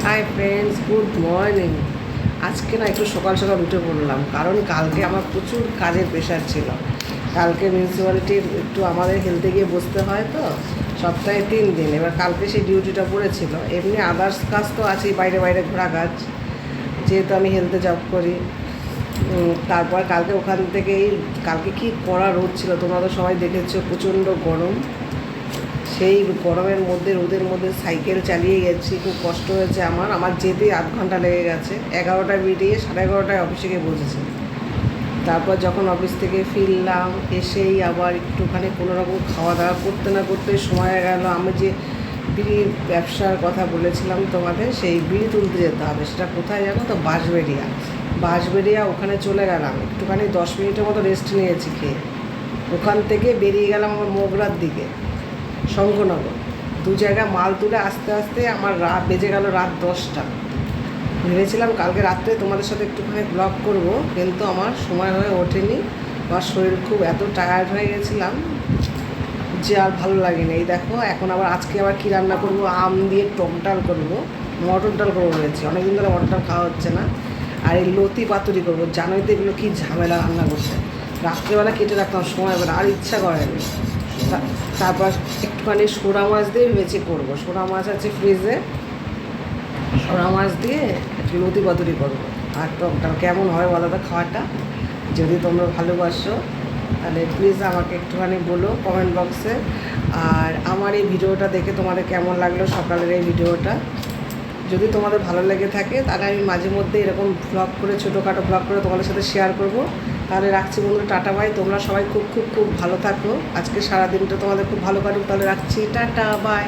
Hi friends, good morning. আজকে না একটু সকাল সকাল উঠে পড়লাম, কারণ কালকে আমার প্রচুর কাজের প্রেশার ছিল। কালকে মিউনিসিপ্যালিটির একটু আমাদের হেলতে গিয়ে বসতে হয় তো, সপ্তাহে 3 দিন। এবার কালকে সেই ডিউটিটা পড়েছিল। এমনি আদার্স কাজ তো আছেই, বাইরে বাইরে ঘোরা কাজ, যেহেতু আমি হেলতে জব করি। তারপর কালকে ওখান থেকেই, কালকে কি কড়া রোদ ছিল, তোমরা তো সবাই দেখেছো, প্রচণ্ড গরম। সেই গরমের মধ্যে, রোদের মধ্যে সাইকেল চালিয়ে গেছি, খুব কষ্ট হয়েছে আমার যেতে 8 ঘন্টা লেগে গেছে। 11টায় বেরিয়ে 11:30টায় অফিসে গিয়ে বসেছি। তারপর যখন অফিস থেকে ফিরলাম, এসেই আবার একটুখানি কোনো রকম খাওয়া দাওয়া করতে না করতে সময় গেল। আমি যে বিড়ি ব্যবসার কথা বলেছিলাম তোমাদের, সেই বিড়ি তুলতে যেতে হবে। সেটা কোথায় জানো তো? বাঁশবেড়িয়া। ওখানে চলে গেলাম, একটুখানি 10 মিনিটের মতো রেস্ট নিয়েছি খেয়ে। ওখান থেকে বেরিয়ে গেলাম আমার মোগরার দিকে, শঙ্করনগর। 2 জায়গা মাল তুলে আস্তে আস্তে আমার বেজে গেল রাত 10টা। ভেবেছিলাম কালকে রাত্রে তোমাদের সাথে একটুখানি ব্লগ করব, কিন্তু আমার সময় হয়ে ওঠেনি। আমার শরীর খুব এত টায়ার্ড হয়ে গেছিলাম যে আর ভালো লাগেনি। এই দেখো, এখন আবার আজকে আবার কী রান্না করব, আম দিয়ে টক ডাল করবো, মটর ডাল করবো ভেবেছি। অনেকদিন ধরে মটর ডাল খাওয়া হচ্ছে না। আর এই লতি পাতুরি করবো। জানোই তো এগুলো কী ঝামেলা রান্না করতে। রাত্রেবেলা কেটে রাখতাম, সময় হবে না, আর ইচ্ছা করেনি। তারপর একটুখানি সোরা মাছ দিয়ে ভেবেছি করবো। সোরা মাছ আছে ফ্রিজে, সোরা মাছ দিয়ে একটু লতি পাতুরি করবো। আর টকটা কেমন হয় বলো তো খাওয়াটা? যদি তোমরা ভালোবাসো তাহলে প্লিজ আমাকে একটুখানি বলো কমেন্ট বক্সে। আর আমার এই ভিডিওটা দেখে তোমাদের কেমন লাগলো, সকালের এই ভিডিওটা যদি তোমাদের ভালো লেগে থাকে, তাহলে আমি মাঝে মধ্যে এরকম ভ্লগ করে, ছোটোখাটো ভ্লগ করে তোমাদের সাথে শেয়ার করব। তাহলে রাখছি বন্ধুরা, টাটা বাই। তোমরা সবাই খুব খুব খুব ভালো থাকো। আজকে সারাদিনটা তোমাদের খুব ভালো কাটুক। তাহলে রাখছি, টাটা বাই।